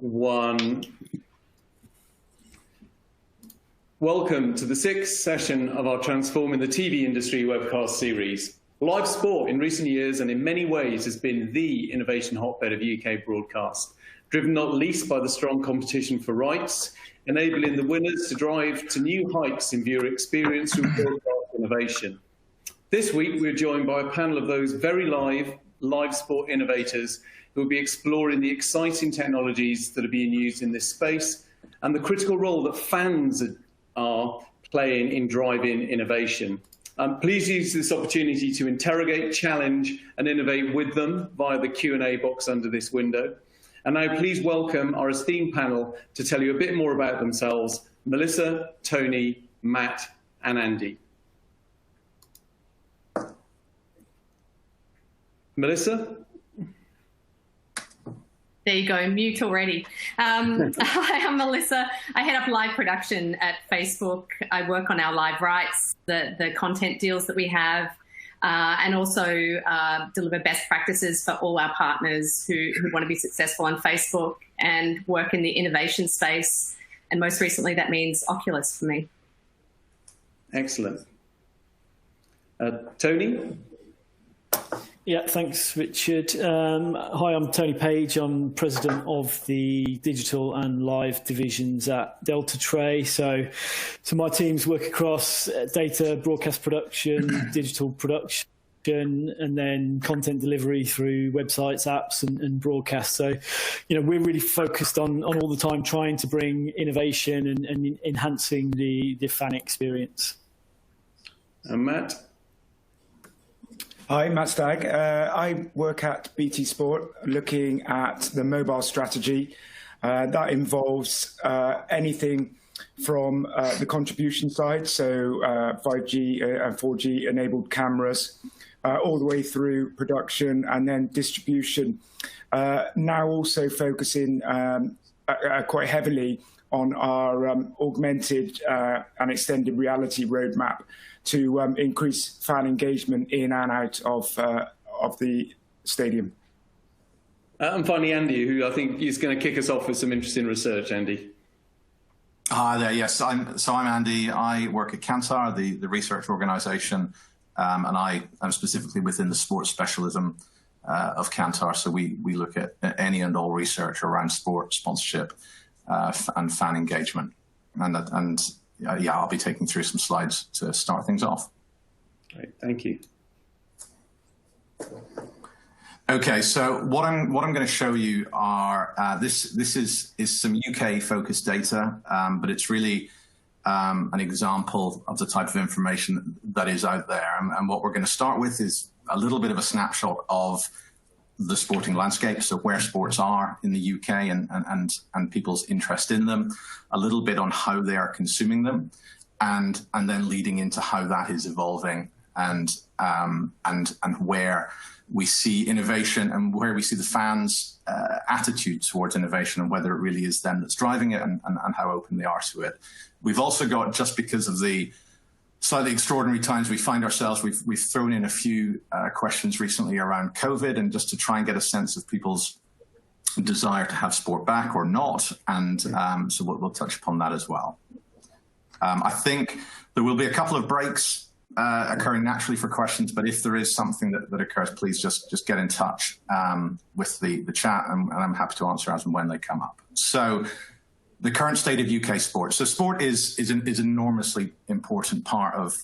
One. Welcome to the 6th session of our Transforming the TV Industry webcast series. Live sport in recent years and in many ways has been the innovation hotbed of UK broadcast, driven not least by the strong competition for rights, enabling the winners to drive to new heights in viewer experience through broadcast innovation. This week, we're joined by a panel of those very live sport innovators who will be exploring the exciting technologies that are being used in this space and the critical role that fans are playing in driving innovation. Please use this opportunity to interrogate, challenge, and innovate with them via the Q&A box under this window. And now please welcome our esteemed panel to tell you a bit more about themselves, Melissa, Tony, Matt, and Andy. Melissa? There you go, mute already. Hi, I'm Melissa. I head up live production at Facebook. I work on our live rights, the content deals that we have, and also deliver best practices for all our partners who want to be successful on Facebook and work in the innovation space. And most recently, that means Oculus for me. Excellent. Tony? Yeah, thanks, Richard. Hi, I'm Tony Page. I'm president of the digital and live divisions at Delta Tray. So my teams work across data, broadcast production, digital production, and then content delivery through websites, apps, and broadcast. So, we're really focused on all the time trying to bring innovation and enhancing the fan experience. And Matt? Hi, Matt Stagg. I work at BT Sport looking at the mobile strategy. That involves anything from the contribution side, so 5G and 4G enabled cameras, all the way through production and then distribution. Now also focusing quite heavily on our augmented and extended reality roadmap to increase fan engagement in and out of the stadium. And finally, Andy, who I think is going to kick us off with some interesting research. Andy. Hi there. Yes, I'm Andy. I work at Kantar, the research organisation, and I am specifically within the sports specialism of Kantar. So we look at any and all research around sport sponsorship and fan engagement, and I'll be taking through some slides to start things off. Great, thank you. Okay, so what I'm going to show you are this is some UK focused data, but it's really an example of the type of information that is out there. And what we're going to start with is a little bit of a snapshot of the sporting landscape, so where sports are in the UK and people's interest in them, a little bit on how they are consuming them, and then leading into how that is evolving and where we see innovation and where we see the fans' attitude towards innovation and whether it really is them that's driving it and how open they are to it. We've also got, just because of the slightly extraordinary times we find ourselves, we've thrown in a few questions recently around COVID, and just to try and get a sense of people's desire to have sport back or not, and so we'll touch upon that as well. I think there will be a couple of breaks occurring naturally for questions, but if there is something that occurs, please just get in touch with the chat, and I'm happy to answer as and when they come up. So, the current state of UK sport. So sport is an enormously important part of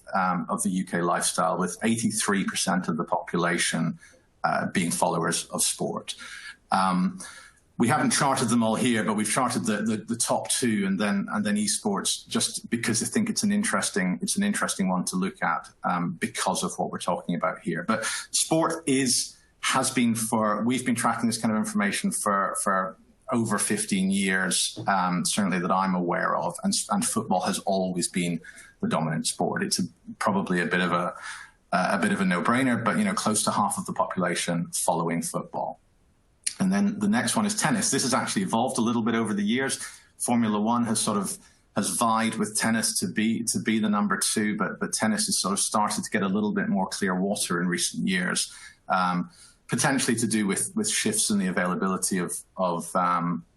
the UK lifestyle, with 83% of the population being followers of sport. We haven't charted them all here, but we've charted the top two, and then esports, just because I think it's an interesting one to look at because of what we're talking about here. But sport has been we've been tracking this kind of information for over 15 years, certainly that I'm aware of, and football has always been the dominant sport. It's probably a bit of a no-brainer, but close to half of the population following football. And then the next one is tennis. This has actually evolved a little bit over the years. Formula One has vied with tennis to be the number two, but tennis has sort of started to get a little bit more clear water in recent years. Potentially to do with shifts in the availability of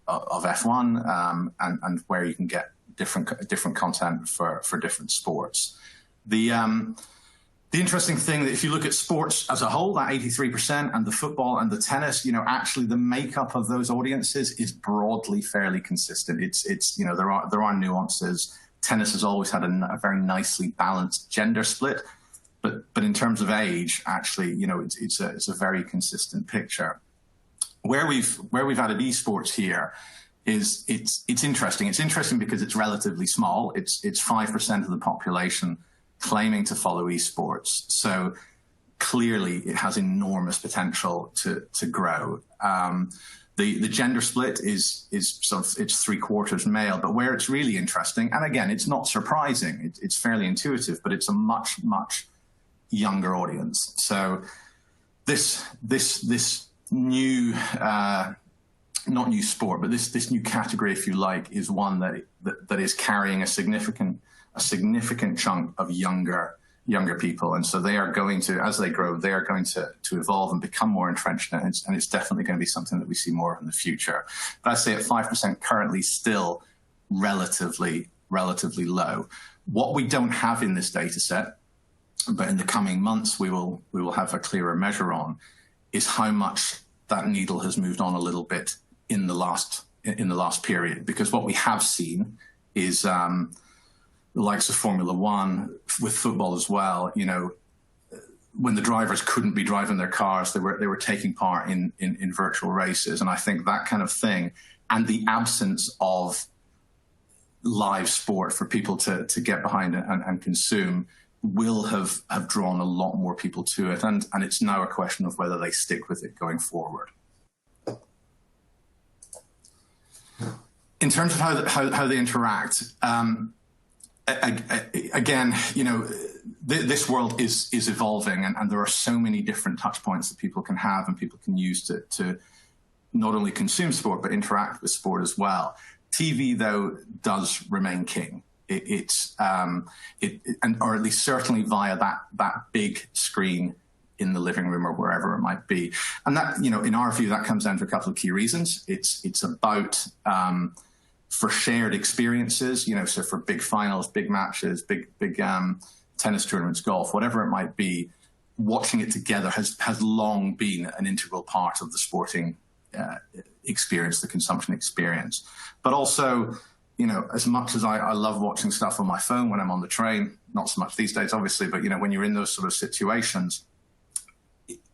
F1, and where you can get different content for different sports. The interesting thing that if you look at sports as a whole, that 83%, and the football and the tennis, actually the makeup of those audiences is broadly fairly consistent. It's there are nuances. Tennis has always had a very nicely balanced gender split, but in terms of age, actually, it's a very consistent picture. Where we've added esports here is it's interesting. It's interesting because it's relatively small. It's 5% of the population claiming to follow esports. So clearly it has enormous potential to grow. The gender split is sort of, it's 3/4 male, but where it's really interesting, and again, it's not surprising, it's fairly intuitive, but it's a much, much younger audience. So this new, not new sport, but this new category, if you like, is one that is carrying a significant chunk of younger people, and so they are going to, as they grow, they are going to evolve and become more entrenched in it, and it's definitely going to be something that we see more of in the future. But I say at 5% currently, still relatively low. What we don't have in this data set, but in the coming months we will have a clearer measure on, is how much that needle has moved on a little bit in the last period, because what we have seen is the likes of Formula One, with football as well, when the drivers couldn't be driving their cars, they were taking part in virtual races. And I think that kind of thing, and the absence of live sport for people to get behind and consume, will have drawn a lot more people to it. And it's now a question of whether they stick with it going forward. In terms of how they interact, again, this world is evolving, and there are so many different touch points that people can have and people can use to not only consume sport, but interact with sport as well. TV, though, does remain king. Or at least certainly via that big screen in the living room or wherever it might be. And that, in our view, that comes down to a couple of key reasons. It's about, for shared experiences, so for big finals, big matches, big tennis tournaments, golf, whatever it might be, watching it together has long been an integral part of the sporting experience, the consumption experience. But also, as much as I love watching stuff on my phone when I'm on the train, not so much these days, obviously, but, when you're in those sort of situations,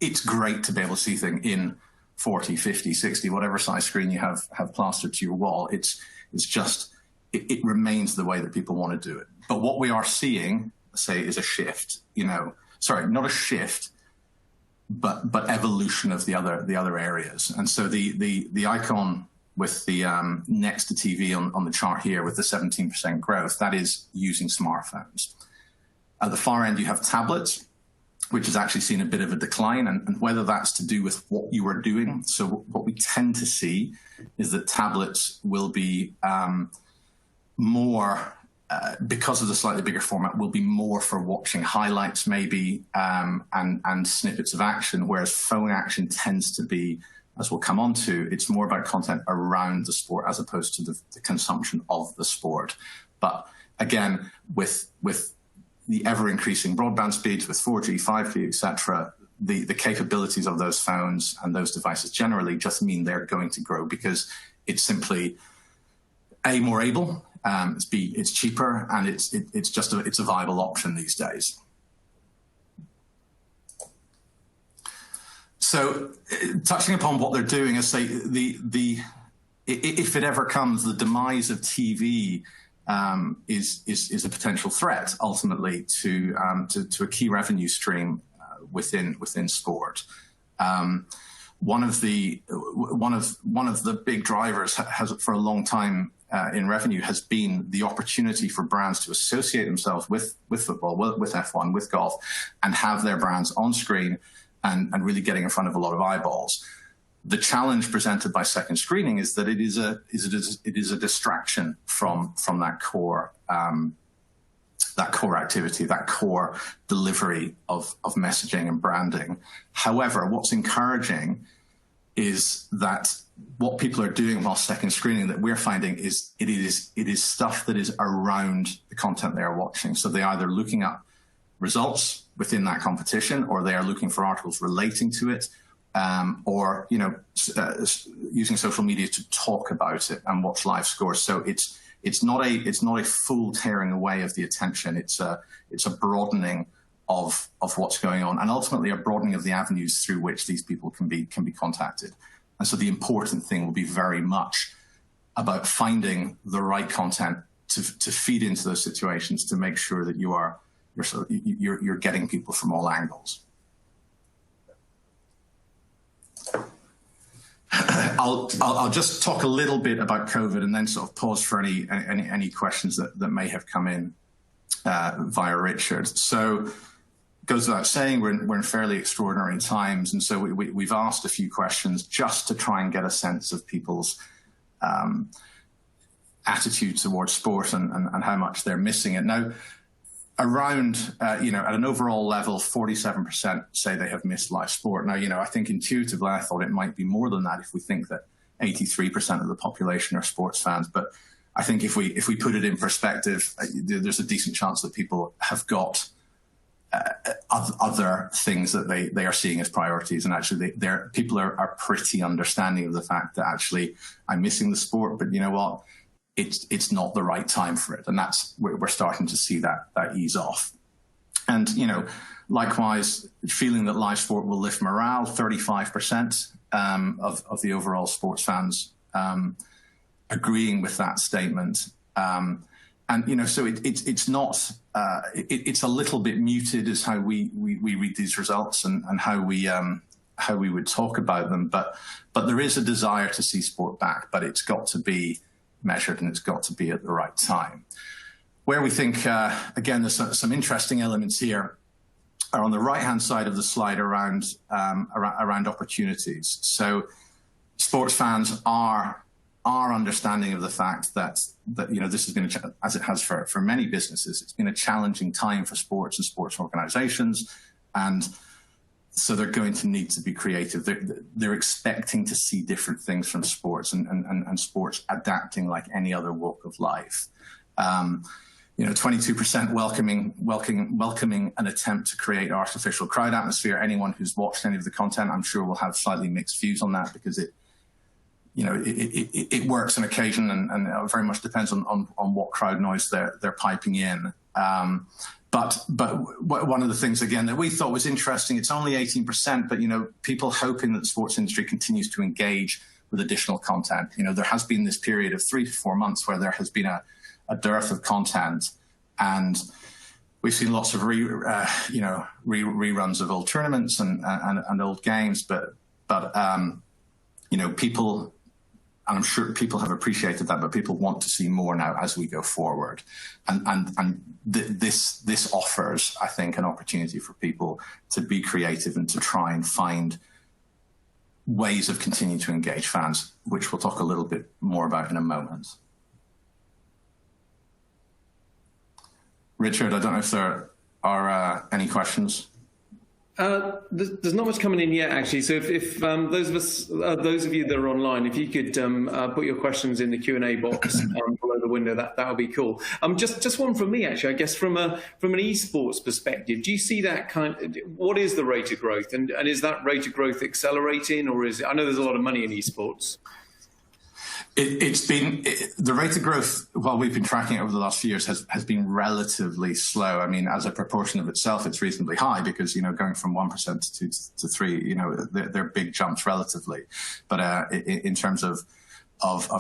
it's great to be able to see things in 40, 50, 60, whatever size screen you have plastered to your wall. It remains the way that people want to do it. But what we are seeing, say, is a shift, sorry, not a shift, but evolution of the other areas. And so the icon with the next to TV on the chart here with the 17% growth, that is using smartphones. At the far end, you have tablets, which has actually seen a bit of a decline, and whether that's to do with what you are doing. So what we tend to see is that tablets will be more, because of the slightly bigger format, will be more for watching highlights maybe, and snippets of action, whereas phone action tends to be, as we'll come on to, it's more about content around the sport as opposed to the consumption of the sport. But again, with the ever-increasing broadband speeds, with 4G, 5G, etc., the capabilities of those phones and those devices generally just mean they're going to grow, because it's simply A, more able, it's B, it's cheaper, and it's a viable option these days. So, touching upon what they're doing, I say if it ever comes, the demise of TV is a potential threat ultimately to a key revenue stream within sport. One of the big drivers has for a long time in revenue has been the opportunity for brands to associate themselves with football, with F1, with golf, and have their brands on screen and really getting in front of a lot of eyeballs. The challenge presented by second screening is that it is a distraction from that core activity, that core delivery of messaging and branding. However, what's encouraging is that what people are doing while second screening that we're finding is it is stuff that is around the content they are watching. So they're either looking up results within that competition, or they are looking for articles relating to it, or using social media to talk about it and watch live scores. So it's not a full tearing away of the attention. It's a broadening of what's going on, and ultimately a broadening of the avenues through which these people can be contacted. And so the important thing will be very much about finding the right content to feed into those situations, to make sure that you're getting people from all angles. I'll just talk a little bit about COVID and then sort of pause for any questions that may have come in via Richard. So goes without saying, we're in fairly extraordinary times, and so we've asked a few questions just to try and get a sense of people's attitude towards sport and how much they're missing it. Now, around, at an overall level, 47% say they have missed live sport. Now, I think intuitively I thought it might be more than that if we think that 83% of the population are sports fans. But I think if we put it in perspective, there's a decent chance that people have got other things that they are seeing as priorities, and actually people are pretty understanding of the fact that actually I'm missing the sport, but you know what, it's not the right time for it, and we're starting to see that ease off. And likewise, feeling that live sport will lift morale, 35% of the overall sports fans agreeing with that statement. And so it's not. It's a little bit muted as how we read these results and how we would talk about them. But there is a desire to see sport back, but it's got to be measured and it's got to be at the right time. Where we think again, there's some interesting elements here are on the right-hand side of the slide around opportunities. So sports fans are understanding of the fact that this has been, as it has for many businesses, it's been a challenging time for sports and sports organizations, and so they're going to need to be creative. They're expecting to see different things from sports and sports adapting like any other walk of life. 22% welcoming an attempt to create artificial crowd atmosphere. Anyone who's watched any of the content, I'm sure, will have slightly mixed views on that, because it works on occasion and it very much depends on what crowd noise they're piping in. But one of the things, again, that we thought was interesting, it's only 18%, but, people hoping that the sports industry continues to engage with additional content. There has been this period of 3 to 4 months where there has been a dearth of content, and we've seen lots of reruns of old tournaments and old games, but people, and I'm sure people have appreciated that, but people want to see more now as we go forward. And this offers, I think, an opportunity for people to be creative and to try and find ways of continuing to engage fans, which we'll talk a little bit more about in a moment. Richard, I don't know if there are any questions. There's not much coming in yet, actually. So if those of you that are online, if you could put your questions in the Q&A box below the window, that would be cool. Just one from me, actually. I guess from an esports perspective, do you see that what is the rate of growth, and is that rate of growth accelerating, or is it? I know there's a lot of money in esports. The rate of growth, while we've been tracking it over the last few years, has been relatively slow. I mean, as a proportion of itself, it's reasonably high, because, going from 1% to 3%, they're big jumps relatively. But in terms of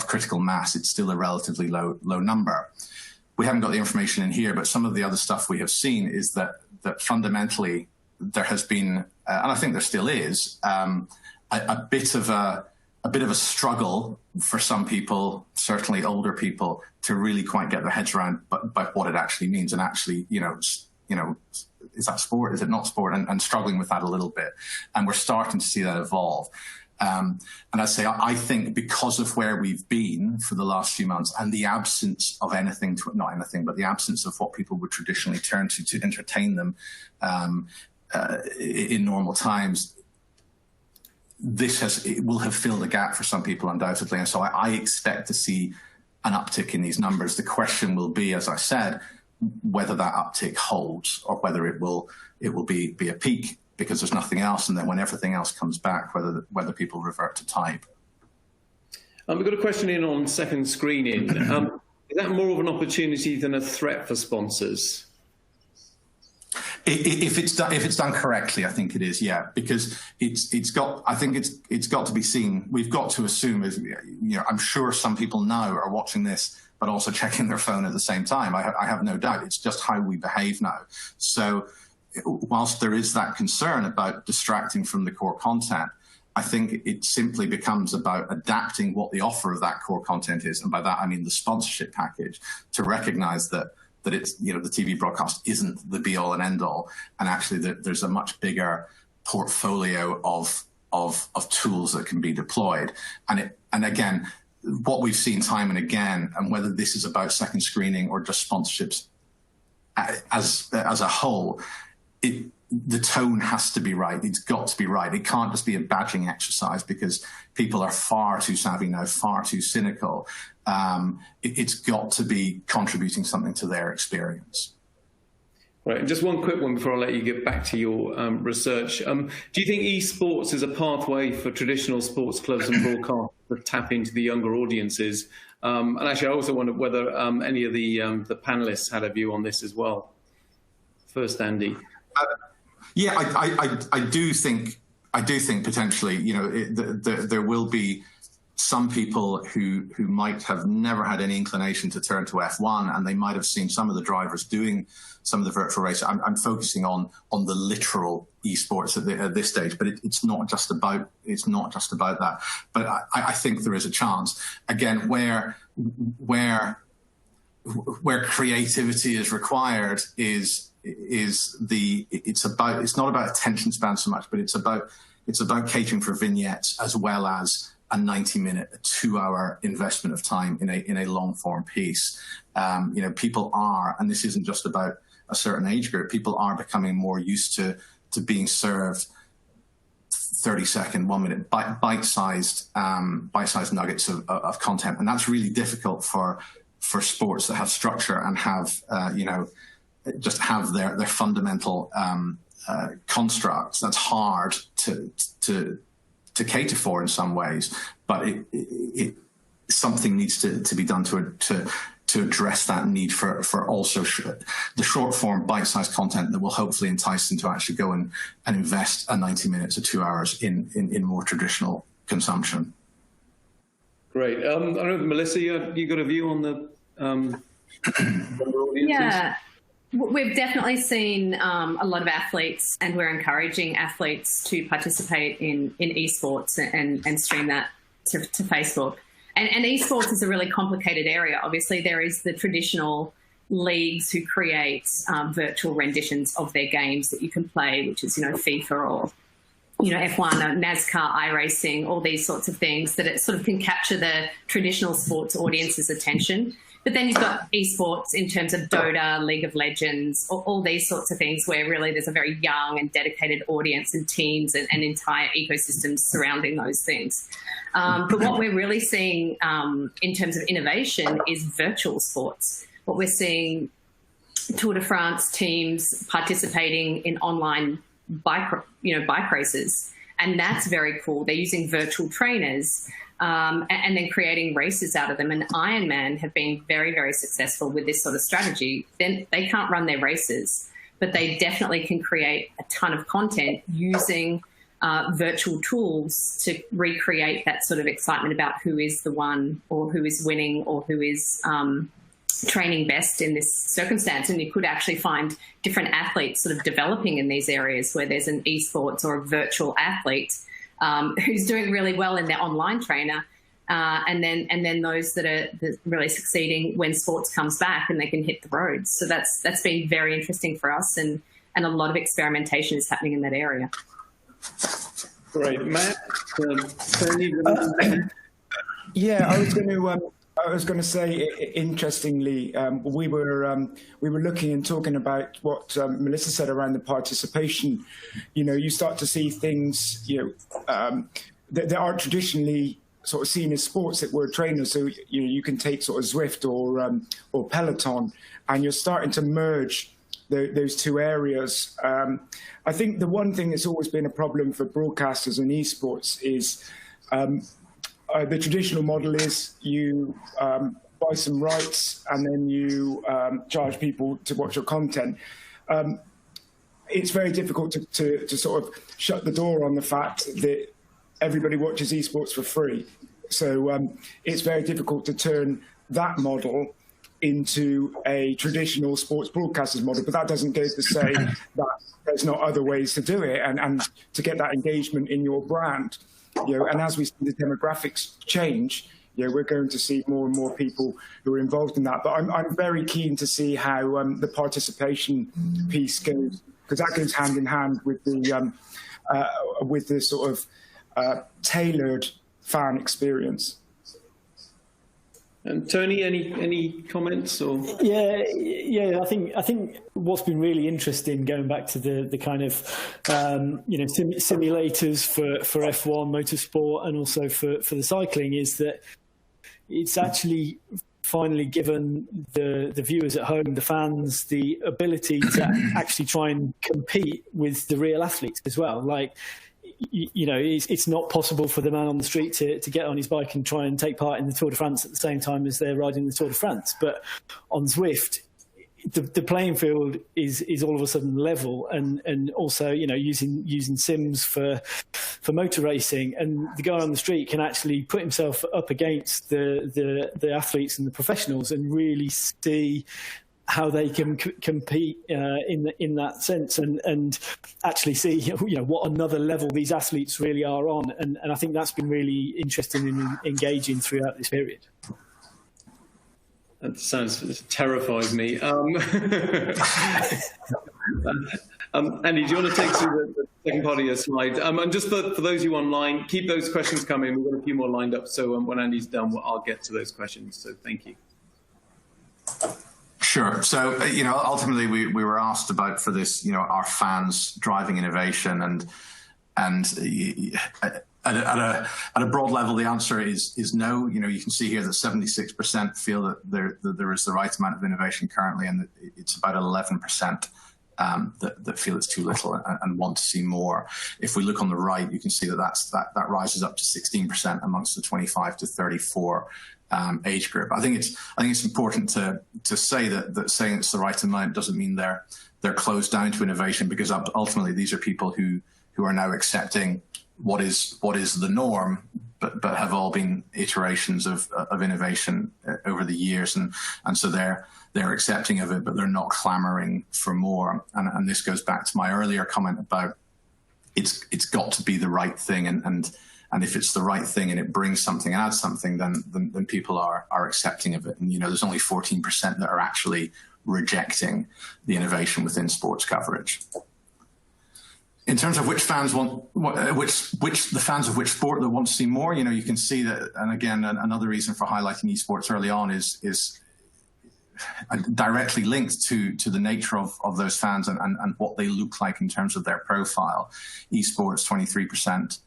critical mass, it's still a relatively low number. We haven't got the information in here, but some of the other stuff we have seen is that fundamentally there has been, and I think there still is, a bit of a struggle for some people, certainly older people, to really quite get their heads around by what it actually means. And actually, is that sport? Is it not sport? And struggling with that a little bit. And we're starting to see that evolve. And I say, I think because of where we've been for the last few months and the absence of anything, not anything, but the absence of what people would traditionally turn to entertain them in normal times, it will have filled a gap for some people undoubtedly, and so I expect to see an uptick in these numbers. The question will be, as I said, whether that uptick holds or whether it will be a peak because there's nothing else, and then when everything else comes back, whether people revert to type. We've got a question in on second screening. Is that more of an opportunity than a threat for sponsors? If it's done correctly, I think it is, yeah, because it's got to be seen. We've got to assume, I'm sure some people now are watching this, but also checking their phone at the same time. I have no doubt. It's just how we behave now. So whilst there is that concern about distracting from the core content, I think it simply becomes about adapting what the offer of that core content is. And by that, I mean the sponsorship package, to recognize that it's, the TV broadcast isn't the be all and end all. And actually there's a much bigger portfolio of tools that can be deployed. And again, what we've seen time and again, and whether this is about second screening or just sponsorships as a whole, the tone has to be right. It's got to be right. It can't just be a badging exercise because people are far too savvy now, far too cynical. It's got to be contributing something to their experience. Right, and just one quick one before I let you get back to your research. Do you think esports is a pathway for traditional sports clubs and broadcasters to tap into the younger audiences? And actually, I also wonder whether any of the panelists had a view on this as well. First, Andy. Yeah, I do think potentially, there will be some people who might have never had any inclination to turn to F1, and they might have seen some of the drivers doing some of the virtual racing. I'm focusing on the literal esports at this stage, but it's not just about that. But I think there is a chance again where creativity is required it's not about attention span so much, but it's about catering for vignettes as well as a 90-minute, a 2-hour investment of time in a long form piece. People are, and this isn't just about a certain age group, people are becoming more used to being served 30-second, 1-minute, bite-sized nuggets of content, and that's really difficult for sports that have structure and have just have their fundamental constructs. That's hard to cater for in some ways, but something needs to be done to address that need for also the short form bite-sized content that will hopefully entice them to actually go and invest a 90 minutes or 2 hours in more traditional consumption. Great. I don't know, Melissa, you got a view on the yeah. We've definitely seen a lot of athletes, and we're encouraging athletes to participate in esports and stream that to Facebook. And esports is a really complicated area. Obviously, there is the traditional leagues who create virtual renditions of their games that you can play, which is, FIFA or, F1 or NASCAR, iRacing, all these sorts of things that it sort of can capture the traditional sports audience's attention. But then you've got esports in terms of Dota, League of Legends, all these sorts of things where really there's a very young and dedicated audience and teams and entire ecosystems surrounding those things. But what we're really seeing in terms of innovation is virtual sports. What we're seeing, Tour de France teams participating in online bike races, and that's very cool. They're using virtual trainers. And then creating races out of them. And Ironman have been very, very successful with this sort of strategy. Then they can't run their races, but they definitely can create a ton of content using virtual tools to recreate that sort of excitement about who is the one or who is winning or who is training best in this circumstance. And you could actually find different athletes sort of developing in these areas where there's an esports or a virtual athlete who's doing really well in their online trainer, and then those that are really succeeding when sports comes back and they can hit the roads. So that's been very interesting for us, and a lot of experimentation is happening in that area. Great, Matt. Yeah, I was going to say, interestingly, we were looking and talking about what Melissa said around the participation. You start to see things, that aren't traditionally sort of seen as sports that were trainers. So you can take sort of Zwift or Peloton, and you're starting to merge those two areas. I think the one thing that's always been a problem for broadcasters and esports is the traditional model is you buy some rights and then you charge people to watch your content. It's very difficult to sort of shut the door on the fact that everybody watches esports for free. So it's very difficult to turn that model into a traditional sports broadcaster's model. But that doesn't go to say that there's not other ways to do it and to get that engagement in your brand. And as we see the demographics change, we're going to see more and more people who are involved in that. But I'm very keen to see how the participation piece goes, because that goes hand in hand with the sort of tailored fan experience. And Tony, any comments or? Yeah. I think what's been really interesting, going back to the kind of simulators for F1 motorsport and also for the cycling, is that it's actually finally given the viewers at home, the fans, the ability to actually try and compete with the real athletes as well. Like, it's not possible for the man on the street to get on his bike and try and take part in the Tour de France at the same time as they're riding the Tour de France. But on Zwift, the playing field is all of a sudden level, and also using sims for motor racing, and the guy on the street can actually put himself up against the athletes and the professionals and really see how they can compete in that sense, and actually see what another level these athletes really are on, and I think that's been really interesting and engaging throughout this period. That terrifies me. Andy, do you want to take through the second part of your slide? And just for those of you online, keep those questions coming. We've got a few more lined up, so when Andy's done, I'll get to those questions. So thank you. Sure. So, ultimately we were asked about for this, our fans driving innovation, and at a broad level, the answer is no. You can see here that 76% feel that there is the right amount of innovation currently, and that it's about 11% that feel it's too little and want to see more. If we look on the right, you can see that rises up to 16% amongst the 25 to 34 age group. I think it's important to say that saying it's the right amount doesn't mean they're closed down to innovation, because ultimately these are people who are now accepting what is the norm, but have all been iterations of innovation over the years, and so they're accepting of it, but they're not clamoring for more. And this goes back to my earlier comment about it's got to be the right thing, and if it's the right thing and it brings something, adds something, then people are accepting of it. And there's only 14% that are actually rejecting the innovation within sports coverage. In terms of which fans the fans of which sport that want to see more, you can see that. And again, another reason for highlighting esports early on is directly linked to the nature of those fans and what they look like in terms of their profile. Esports, 23%.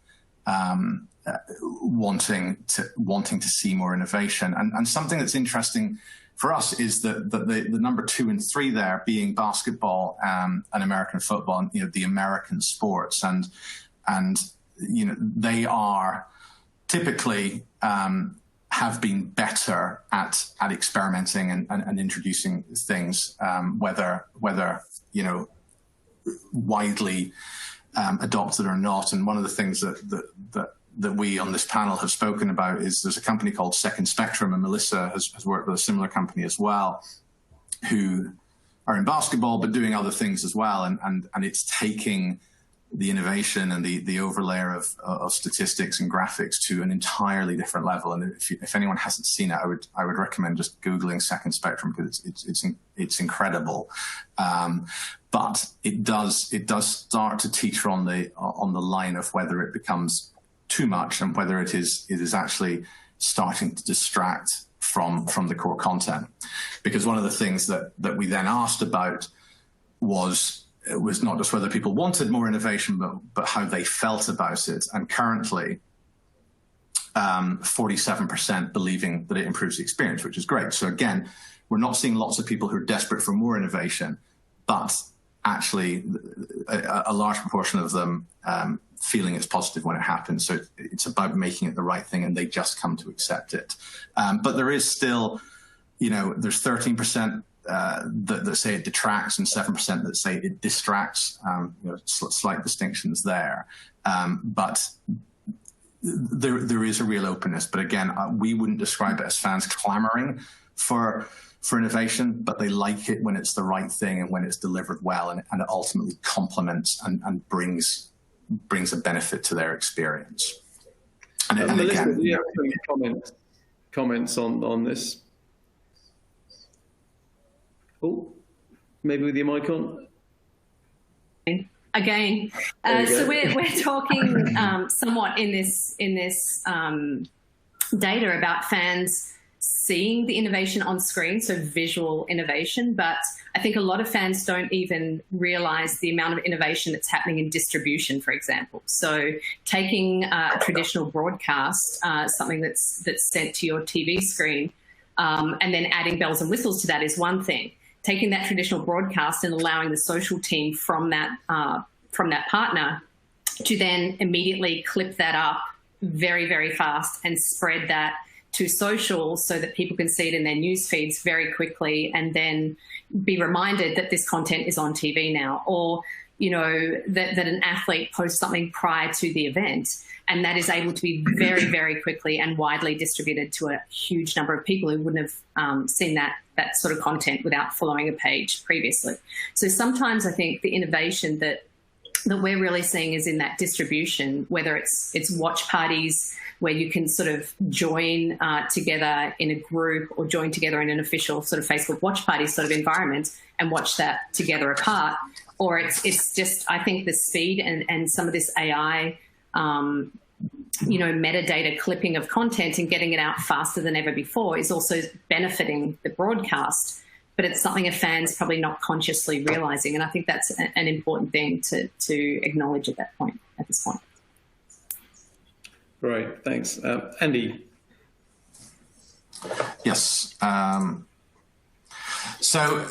Wanting to see more innovation, and something that's interesting for us is that the number 2 and 3 there being basketball and American football, and the American sports, and they are typically have been better at experimenting and introducing things, whether widely adopted or not. And one of the things that we on this panel have spoken about is there's a company called Second Spectrum, and Melissa has worked with a similar company as well, who are in basketball but doing other things as well, and it's taking the innovation and the overlay of statistics and graphics to an entirely different level. And if anyone hasn't seen it, I would recommend just Googling Second Spectrum, because it's incredible. But it does start to teeter on the line of whether it becomes too much and whether it is actually starting to distract from the core content. Because one of the things that we then asked about was not just whether people wanted more innovation, but how they felt about it. And currently, 47% believing that it improves the experience, which is great. So again, we're not seeing lots of people who are desperate for more innovation, but actually a large proportion of them feeling it's positive when it happens. So it's about making it the right thing, and they just come to accept it. But there is still, there's 13% that say it detracts and 7% that say it distracts. Slight distinctions there. But there is a real openness. But again, we wouldn't describe it as fans clamoring for innovation, but they like it when it's the right thing and when it's delivered well, and it ultimately complements and brings a benefit to their experience. And Melissa, again, do you have any comments on this? Oh, maybe with your mic on. Again, so we're talking somewhat in this data about fans seeing the innovation on screen, so visual innovation, but I think a lot of fans don't even realize the amount of innovation that's happening in distribution, for example. So taking a traditional broadcast, something that's sent to your TV screen, and then adding bells and whistles to that is one thing. Taking that traditional broadcast and allowing the social team from that partner to then immediately clip that up very, very fast and spread that to social so that people can see it in their news feeds very quickly, and then be reminded that this content is on TV now, or that an athlete posts something prior to the event, and that is able to be very, very quickly and widely distributed to a huge number of people who wouldn't have seen that sort of content without following a page previously. So sometimes I think the innovation that we're really seeing is in that distribution, whether it's watch parties where you can sort of join together in a group or join together in an official sort of Facebook watch party sort of environment and watch that together apart, or it's just, I think the speed and some of this AI, metadata clipping of content and getting it out faster than ever before is also benefiting the broadcast. But it's something a fan's probably not consciously realizing. And I think that's an important thing to acknowledge at this point. Great, thanks. Andy? Yes. So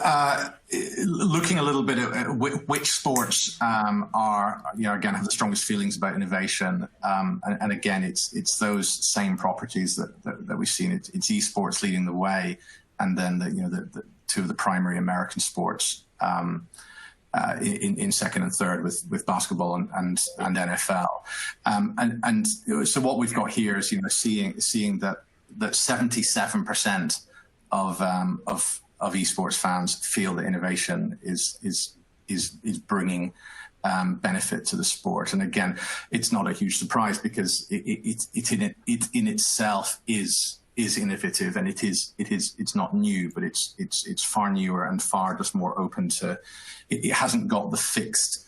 looking a little bit at which sports are, again, have the strongest feelings about innovation. And again, it's those same properties that we've seen. It's esports leading the way, and then the two of the primary American sports in second and third with basketball and NFL. And so what we've got here is seeing that 77% of esports fans feel that innovation is bringing benefit to the sport. And again, it's not a huge surprise because it in itself is innovative, and it's not new, but it's far newer and far just more open to. It hasn't got the fixed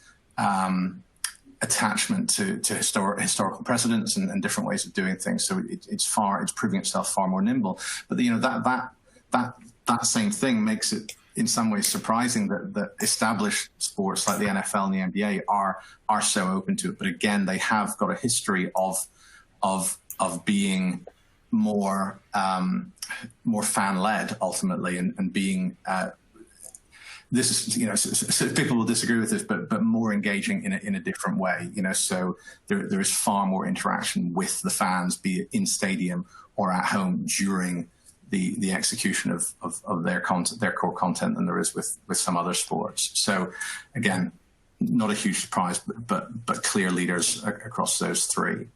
attachment to historical precedents and different ways of doing things. So it's proving itself far more nimble. But that same thing makes it in some ways surprising that established sports like the NFL and the NBA are so open to it. But again, they have got a history of being more fan-led ultimately, and being this is so people will disagree with this, but more engaging in a different way. So there is far more interaction with the fans, be it in stadium or at home during the execution of their content, their core content, than there is with some other sports. So again, not a huge surprise, but clear leaders across those three.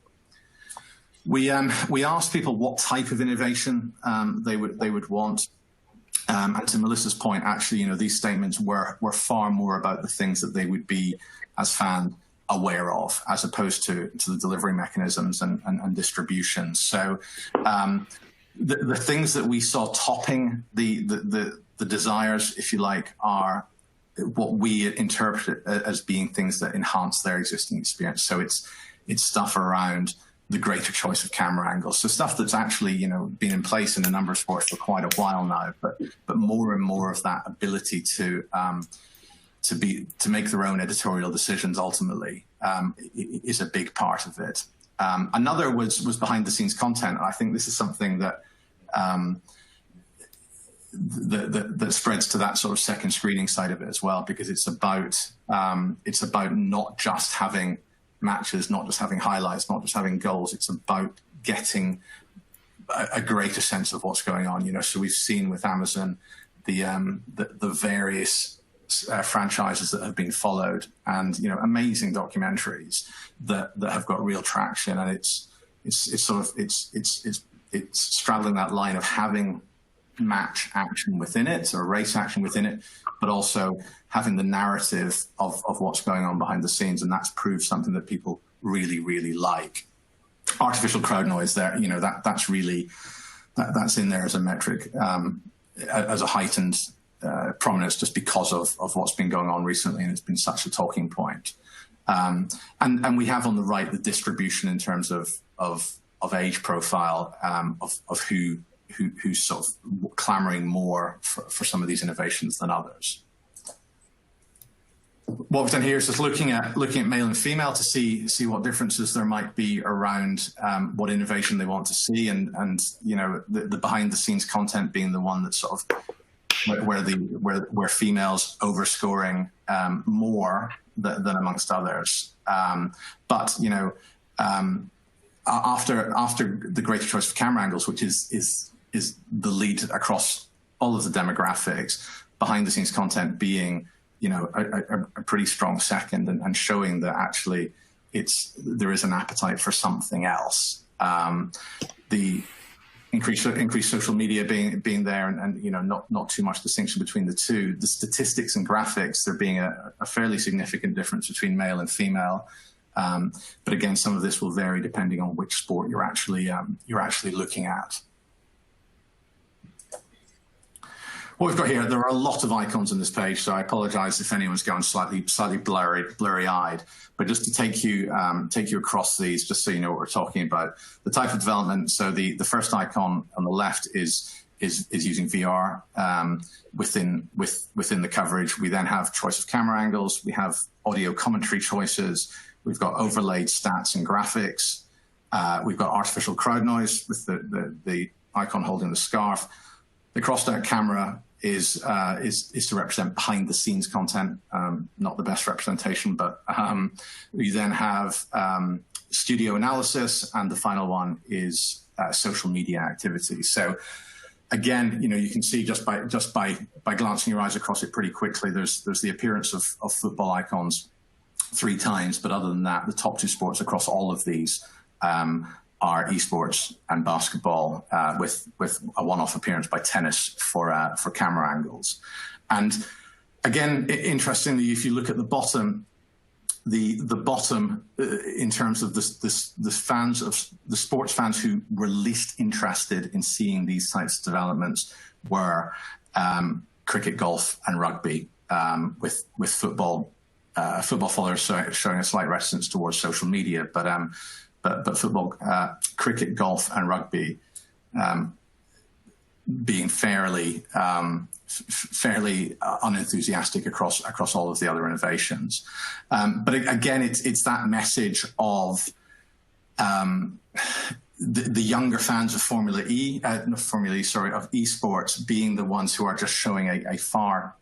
We asked people what type of innovation they would want, and to Melissa's point, actually, these statements were far more about the things that they would be as fans aware of, as opposed to the delivery mechanisms and distribution. So the things that we saw topping the desires, if you like, are what we interpret as being things that enhance their existing experience. So it's stuff around the greater choice of camera angles. So stuff that's actually, been in place in a number of sports for quite a while now, but more and more of that ability to make their own editorial decisions ultimately is a big part of it. Another was behind the scenes content. I think this is something that that spreads to that sort of second screening side of it as well, because it's about not just having matches, not just having highlights, not just having goals. It's about getting a greater sense of what's going on. So we've seen with Amazon the various franchises that have been followed, and amazing documentaries that have got real traction, and it's straddling that line of having match action within it, or race action within it, but also having the narrative of what's going on behind the scenes, and that's proved something that people really, really like. Artificial crowd noise there, that's really that's in there as a metric, as a heightened prominence, just because of what's been going on recently, and it's been such a talking point. And we have on the right the distribution in terms of age profile, of who's sort of clamoring more for some of these innovations than others. What we've done here is just looking at male and female to see what differences there might be around what innovation they want to see, and the behind the scenes content being the one that's sort of where females overscoring more than amongst others. But after the greater choice of camera angles, which is the lead across all of the demographics, behind the scenes content being a pretty strong second, and showing that actually there is an appetite for something else. The increased social media being there, and not too much distinction between the two. The statistics and graphics, there being a fairly significant difference between male and female. But again, some of this will vary depending on which sport you're actually looking at. What we've got here, there are a lot of icons on this page, so I apologize if anyone's going slightly blurry-eyed. But just to take you across these, just so you know what we're talking about. The type of development. So the first icon on the left is using VR within the coverage. We then have choice of camera angles. We have audio commentary choices. We've got overlaid stats and graphics. We've got artificial crowd noise with the icon holding the scarf. The crossed out camera is to represent behind the scenes content, not the best representation, but we then have studio analysis, and the final one is social media activity. So again, you can see just by glancing your eyes across it pretty quickly, there's the appearance of football icons 3 times, but other than that, the top 2 sports across all of these are esports and basketball, with a one-off appearance by tennis for camera angles. And again, interestingly, if you look at the bottom, the bottom in terms of the fans of the sports fans who were least interested in seeing these types of developments were cricket, golf, and rugby, with football followers showing a slight reticence towards social media, but football, cricket, golf, and rugby being fairly unenthusiastic across all of the other innovations. But again, it's that message of the younger fans of of esports being the ones who are just showing a far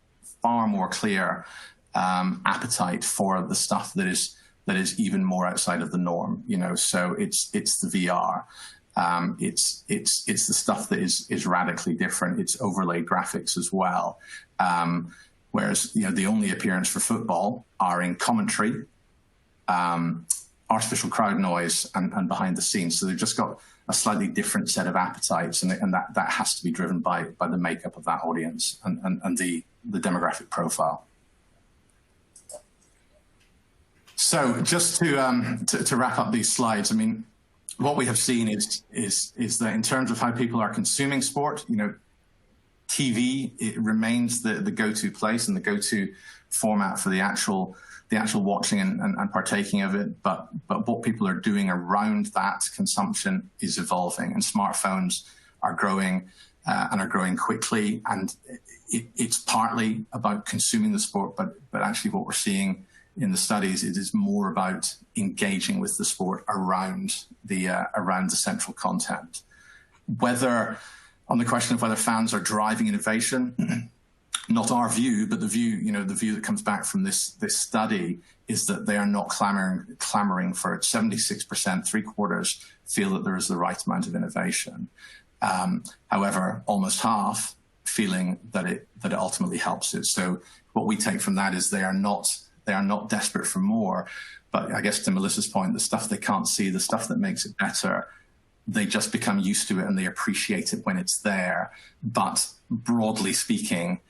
more clear appetite for the stuff that is even more outside of the norm, So it's the VR, it's the stuff that is radically different. It's overlaid graphics as well. Whereas the only appearance for football are in commentary, artificial crowd noise, and behind the scenes. So they've just got a slightly different set of appetites, and that has to be driven by the makeup of that audience and the demographic profile. So just to wrap up these slides, I mean, what we have seen is that in terms of how people are consuming sport, TV, it remains the go-to place and the go-to format for the actual watching and partaking of it. But what people are doing around that consumption is evolving, and smartphones are growing and are growing quickly. And it's partly about consuming the sport, but actually what we're seeing in the studies, it is more about engaging with the sport around the central content. Whether, on the question of whether fans are driving innovation, not our view, but the view that comes back from this study is that they are not clamoring for it. 76%, 3/4 feel that there is the right amount of innovation. However, almost half feeling that it ultimately helps it. So what we take from that is they are not desperate for more, but I guess to Melissa's point, the stuff they can't see, the stuff that makes it better, they just become used to it and they appreciate it when it's there. But broadly speaking,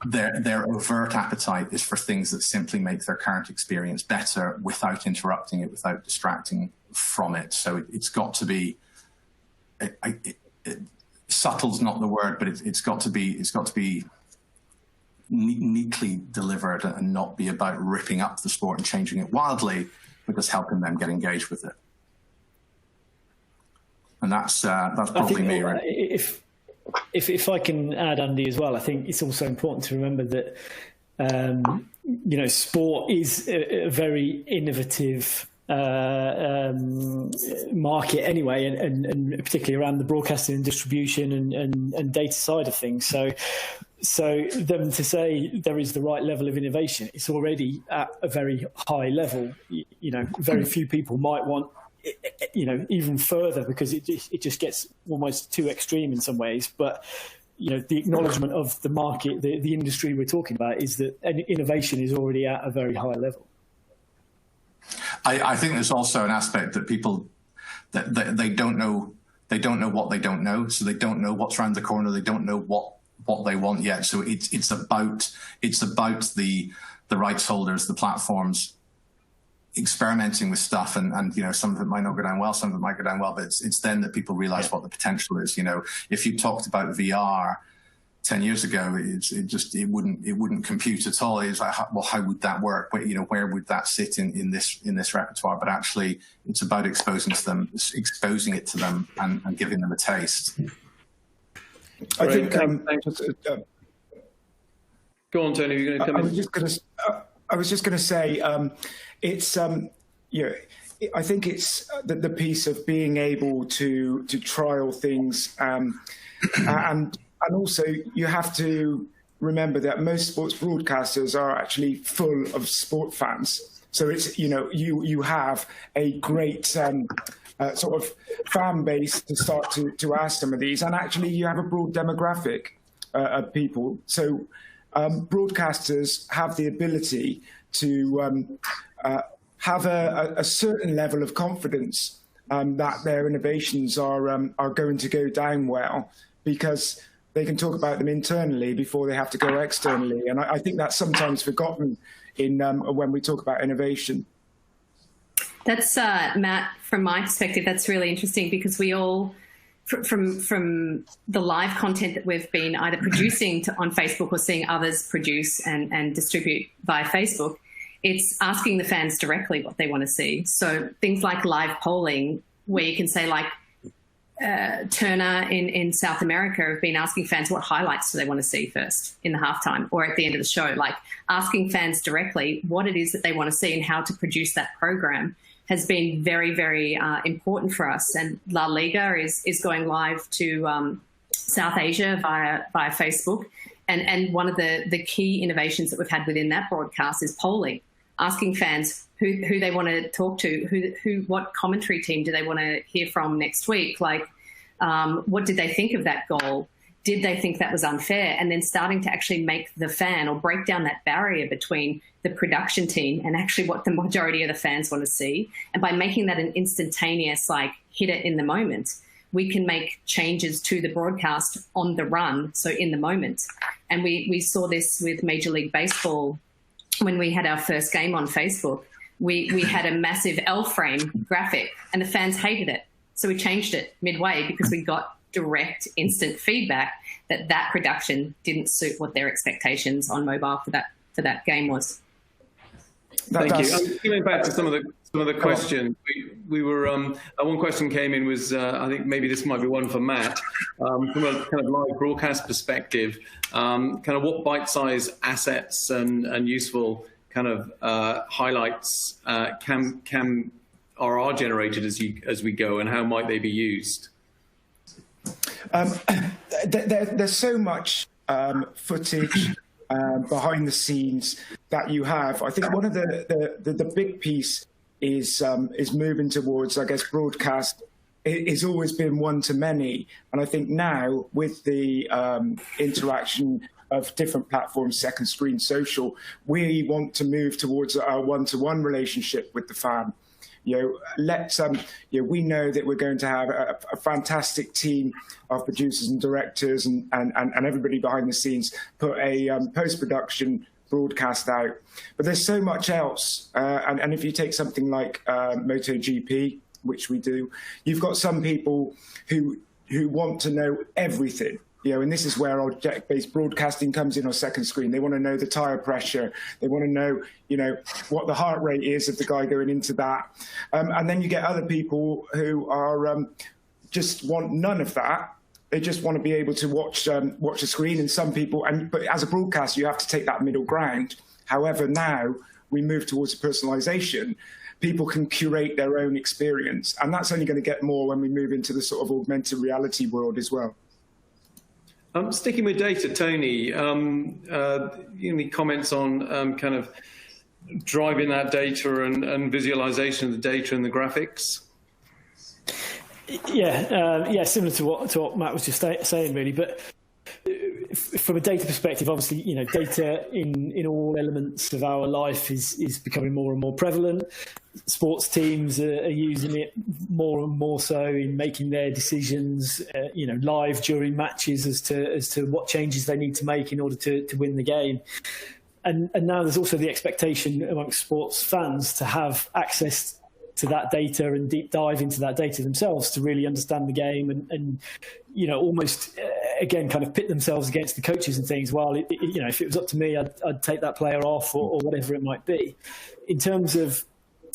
their overt appetite is for things that simply make their current experience better without interrupting it, without distracting from it. So it's got to be, subtle's not the word, but it's got to be neatly delivered and not be about ripping up the sport and changing it wildly, but just helping them get engaged with it. And that's probably me, right? If I can add, Andy, as well, I think it's also important to remember that sport is a very innovative market anyway, and particularly around the broadcasting and distribution and data side of things. So them to say there is the right level of innovation, it's already at a very high level. Very few people might want even further, because it just gets almost too extreme in some ways. But the acknowledgement of the market, the industry we're talking about, is that innovation is already at a very high level. I think there's also an aspect that people that they don't know what they don't know, so they don't know what's around the corner. They don't know what they want yet. So it's about the rights holders, the platforms, experimenting with stuff, and some of it might not go down well, some of it might go down well, but it's then that people realize what the potential is. If you talked about VR 10 years ago, it wouldn't compute at all. It's like, well, how would that work? Where would that sit in this repertoire? But actually, it's about exposing it to them, and giving them a taste. I think. Go on, Tony. You're going to come in. I was just going to say, it's I think it's the piece of being able to trial things, and also you have to remember that most sports broadcasters are actually full of sport fans. So it's you have a great sort of fan base to start to ask some of these, and actually you have a broad demographic of people. So broadcasters have the ability to have a certain level of confidence that their innovations are going to go down well, because they can talk about them internally before they have to go externally. And I think that's sometimes forgotten in when we talk about innovation. That's Matt, from my perspective, that's really interesting, because we all, from the live content that we've been either producing on Facebook or seeing others produce and distribute via Facebook, it's asking the fans directly what they want to see. So things like live polling, where you can say, like, Turner in South America have been asking fans what highlights do they want to see first in the halftime or at the end of the show, like asking fans directly what it is that they want to see and how to produce that program has been very, very important for us. And La Liga is going live to South Asia via Facebook. And one of the key innovations that we've had within that broadcast is polling, asking fans who they want to talk to, what commentary team do they want to hear from next week? Like, what did they think of that goal? Did they think that was unfair? And then starting to actually make the fan, or break down that barrier between the production team and actually what the majority of the fans want to see. And by making that an instantaneous, like, hit it in the moment, we can make changes to the broadcast on the run, so in the moment. And we saw this with Major League Baseball when we had our first game on Facebook. We had a massive L-frame graphic and the fans hated it. So we changed it midway because we got direct, instant feedback that production didn't suit what their expectations on mobile for that game was. Thank you. I'm going back to some of the questions. We were one question came in was I think maybe this might be one for Matt, from a kind of live broadcast perspective, kind of what bite-sized assets and useful kind of highlights are generated as we go, and how might they be used? There's so much footage behind the scenes that you have. I think one of the big piece is moving towards, I guess, broadcast. It's always been one to many, and I think now with the interaction of different platforms, second screen, social, we want to move towards a one-to-one relationship with the fan. We know that we're going to have a fantastic team of producers and directors and everybody behind the scenes put a post-production broadcast out. But there's so much else. And if you take something like MotoGP, which we do, you've got some people who want to know everything. And this is where object-based broadcasting comes in on second screen. They want to know the tire pressure. They want to know, what the heart rate is of the guy going into that. And then you get other people who are just want none of that. They just want to be able to watch a screen. And some people, but as a broadcaster, you have to take that middle ground. However, now we move towards personalization. People can curate their own experience, and that's only going to get more when we move into the sort of augmented reality world as well. Sticking with data, Tony, any comments on kind of driving that data and visualization of the data and the graphics? Yeah, similar to what Matt was just saying, really. But from a data perspective, obviously, data in all elements of our life is becoming more and more prevalent. Sports teams are using it more and more so in making their decisions, live during matches as to what changes they need to make in order to win the game. And now there's also the expectation amongst sports fans to have access to that data and deep dive into that data themselves to really understand the game and almost again kind of pit themselves against the coaches and things. Well, if it was up to me, I'd take that player off or whatever it might be. In terms of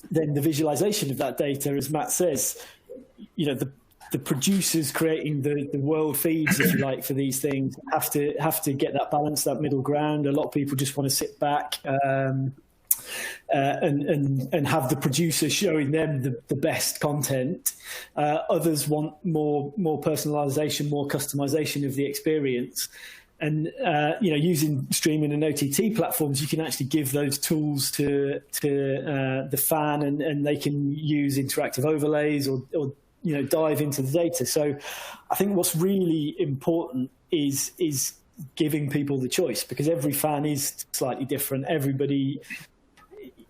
then the visualization of that data, as Matt says, the producers creating the world feeds, if you like, for these things have to get that balance, that middle ground. A lot of people just want to sit back and have the producer showing them the best content. Others want more personalization, more customization of the experience. And using streaming and OTT platforms, you can actually give those tools to the fan, and they can use interactive overlays or dive into the data. So I think what's really important is giving people the choice, because every fan is slightly different. Everybody,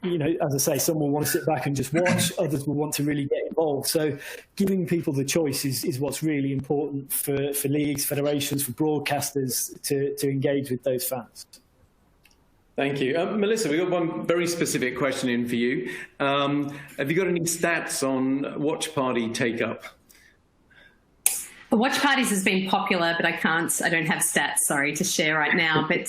as I say, some will want to sit back and just watch, others will want to really get involved. So giving people the choice is what's really important for leagues, federations, for broadcasters to engage with those fans. Thank you. Melissa, we've got one very specific question in for you. Have you got any stats on watch party take-up? The watch parties has been popular, but I don't have stats, sorry, to share right now. But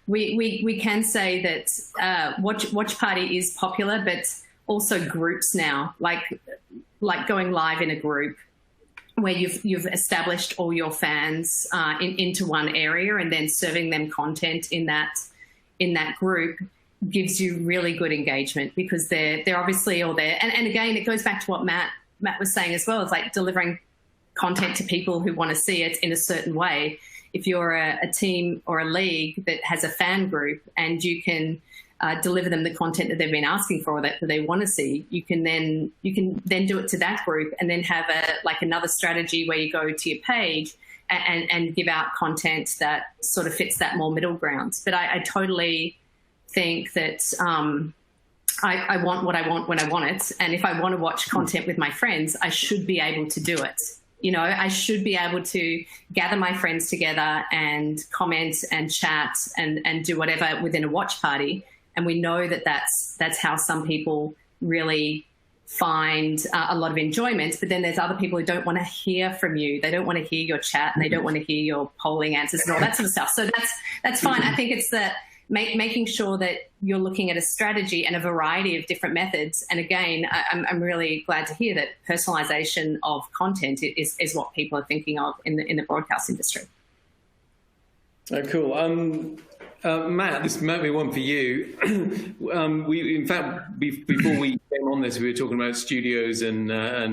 we can say that watch party is popular, but also groups now, like going live in a group where you've established all your fans into one area and then serving them content in that group gives you really good engagement, because they're obviously all there. And again, it goes back to what Matt was saying as well. It's like delivering content to people who want to see it in a certain way. If you're a team or a league that has a fan group and you can deliver them the content that they've been asking for, or that they want to see, you can then do it to that group, and then have another strategy where you go to your page and give out content that sort of fits that more middle ground. But I totally think that I want what I want when I want it. And if I want to watch content with my friends, I should be able to do it. I should be able to gather my friends together and comment and chat and do whatever within a watch party. And we know that that's how some people really find a lot of enjoyment. But then there's other people who don't want to hear from you. They don't want to hear your chat, and they don't want to hear your polling answers and all that sort of stuff. So that's fine. I think it's that making sure that you're looking at a strategy and a variety of different methods. And again, I'm really glad to hear that personalization of content is what people are thinking of in the broadcast industry. Oh, cool. Matt, this might be one for you. In fact, before we came on this, we were talking about studios and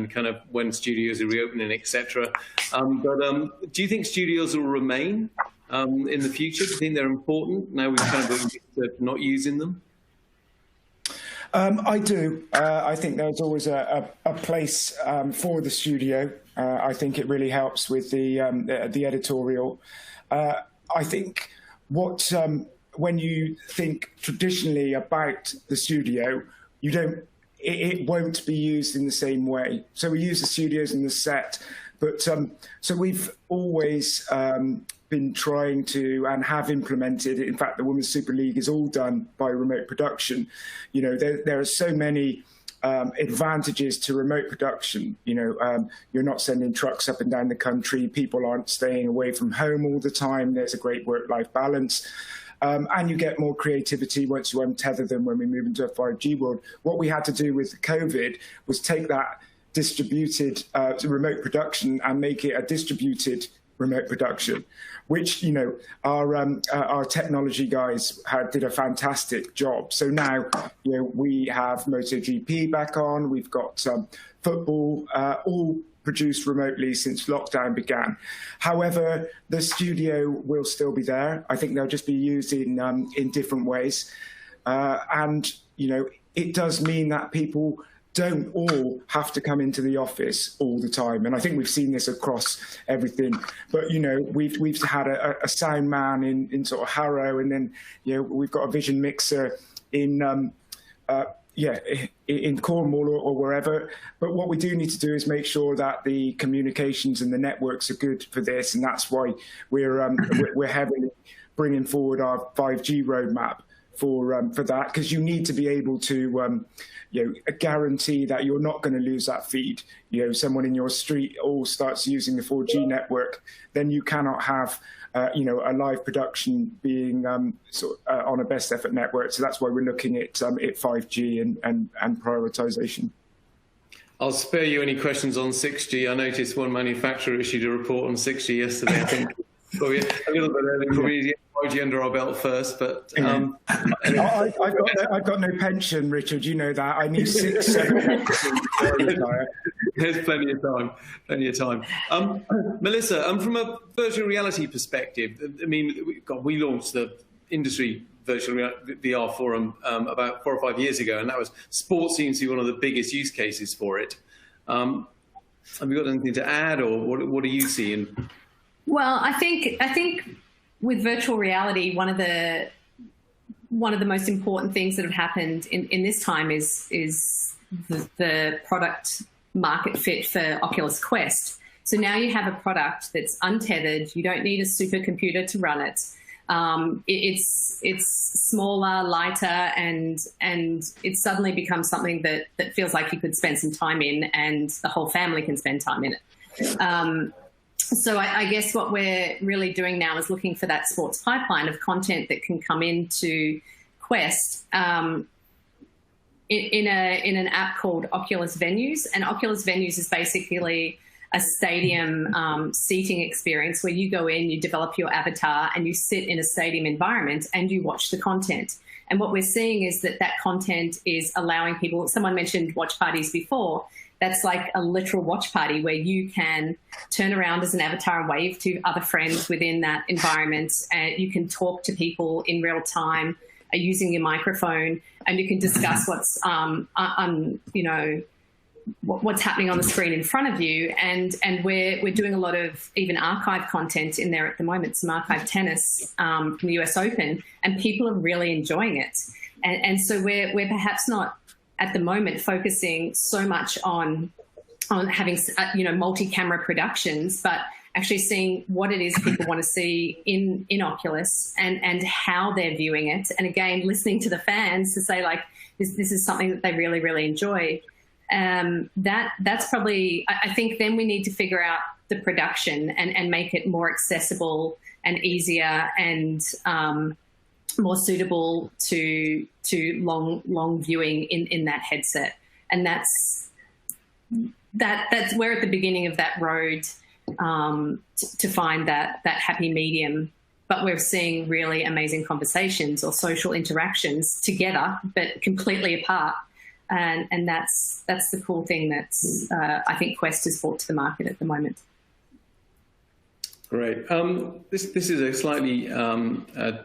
kind of when studios are reopening, etc. But do you think studios will remain in the future? Do you think they're important now we've kind of got used to not using them? I do. I think there's always a place for the studio. I think it really helps with the editorial. I think when you think traditionally about the studio, it won't be used in the same way. So we use the studios and the set, but so we've always been trying to and have implemented. In fact, the Women's Super League is all done by remote production. You know, there are so many advantages to remote production. You know, you're not sending trucks up and down the country. People aren't staying away from home all the time. There's a great work-life balance. And you get more creativity once you untether them when we move into a 5G world. What we had to do with COVID was take that distributed remote production and make it a distributed remote production, which, you know, our technology guys did a fantastic job. So now, you know, we have MotoGP back on. We've got football, all produced remotely since lockdown began. However, the studio will still be there. I think they'll just be used in different ways. And, you know, it does mean that people don't all have to come into the office all the time. And I think we've seen this across everything. But, you know, we've had a sound man in sort of Harrow, and then, you know, we've got a vision mixer in Cornwall or wherever. But what we do need to do is make sure that the communications and the networks are good for this. And that's why we're heavily bringing forward our 5G roadmap for that, because you need to be able to guarantee that you're not going to lose that feed. You know, someone in your street all starts using the 4G network, then you cannot have a live production being on a best effort network. So that's why we're looking at 5G and prioritization. I'll spare you any questions on 6G. I noticed one manufacturer issued a report on 6G yesterday. I think probably a little bit early, probably get 5G under our belt first. But I've got no pension, Richard. You know that. I need 6, 7 retire. There's plenty of time. Melissa, from a virtual reality perspective, I mean, we launched the industry virtual VR forum about 4 or 5 years ago, and that was sports seems to be one of the biggest use cases for it. Have you got anything to add, or what are you seeing? Well, I think with virtual reality, one of the most important things that have happened in this time is the product market fit for Oculus Quest. So now you have a product that's untethered. You don't need a supercomputer to run it. It's smaller, lighter, and it suddenly becomes something that feels like you could spend some time in, and the whole family can spend time in it. So I guess what we're really doing now is looking for that sports pipeline of content that can come into Quest in an app called Oculus Venues. And Oculus Venues is basically a stadium seating experience where you go in, you develop your avatar, and you sit in a stadium environment and you watch the content. And what we're seeing is that content is allowing people, someone mentioned watch parties before, that's like a literal watch party where you can turn around as an avatar and wave to other friends within that environment. And you can talk to people in real time using your microphone, and you can discuss what's what's happening on the screen in front of you. And we're doing a lot of even archive content in there at the moment, some archive tennis from the US Open, and people are really enjoying it. And so we're perhaps not at the moment focusing so much on having multi-camera productions, but actually seeing what it is people want to see in Oculus and how they're viewing it. And again, listening to the fans to say, like, this is something that they really, really enjoy. That's probably, I think then we need to figure out the production and make it more accessible and easier and more suitable to long viewing in that headset. And that's we're at the beginning of that road to find that happy medium but we're seeing really amazing conversations or social interactions together, but completely apart. And that's the cool thing that's I think Quest has brought to the market at the moment. Great. This is a slightly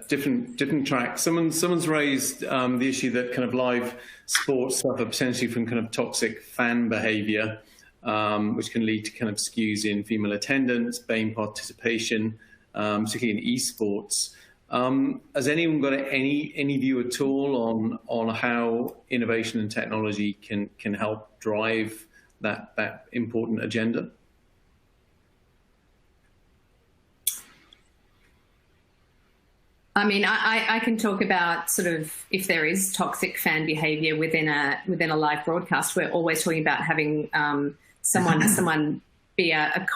different track. Someone's raised the issue that kind of live sports suffer potentially from kind of toxic fan behaviour, which can lead to kind of skews in female attendance, BAME participation, particularly in esports. Has anyone got any view at all on how innovation and technology can help drive that important agenda? I mean, I can talk about sort of if there is toxic fan behaviour within a live broadcast. We're always talking about having someone be a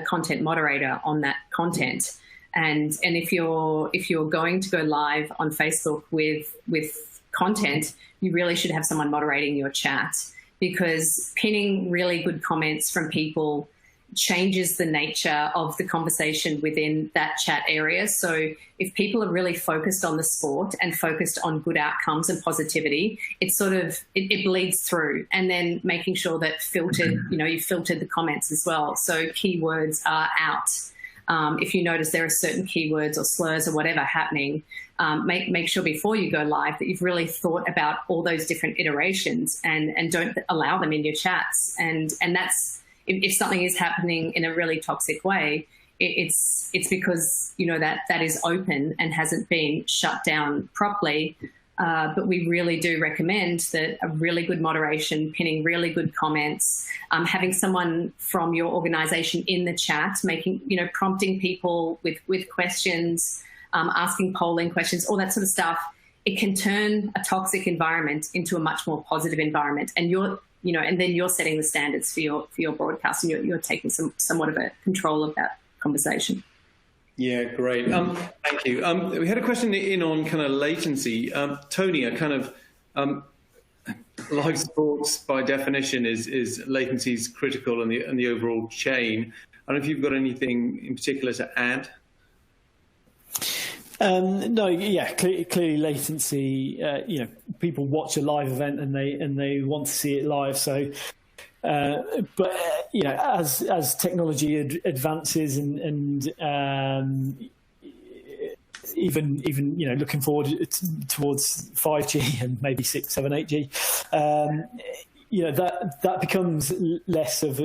content moderator on that content, and if you're going to go live on Facebook with content, you really should have someone moderating your chat, because pinning really good comments from people changes the nature of the conversation within that chat area. So if people are really focused on the sport and focused on good outcomes and positivity, it sort of, it bleeds through. And then making sure that you filtered the comments as well. So keywords are out. If you notice there are certain keywords or slurs or whatever happening, make sure before you go live that you've really thought about all those different iterations and don't allow them in your chats. And that's, if something is happening in a really toxic way, it's because that is open and hasn't been shut down properly. But we really do recommend that a really good moderation, pinning really good comments, having someone from your organisation in the chat, prompting people with questions, asking polling questions, all that sort of stuff. It can turn a toxic environment into a much more positive environment, and and then you're setting the standards for your broadcast, and you're taking somewhat of a control of that conversation. Yeah, great. Thank you. We had a question in on kind of latency. Tony, a kind of live sports by definition is latency is critical in the overall chain. I don't know if you've got anything in particular to add. No, yeah, clearly latency. People watch a live event and they want to see it live. So, but as technology advances and even looking forward towards 5G and maybe 6, 7, 8G, that becomes less of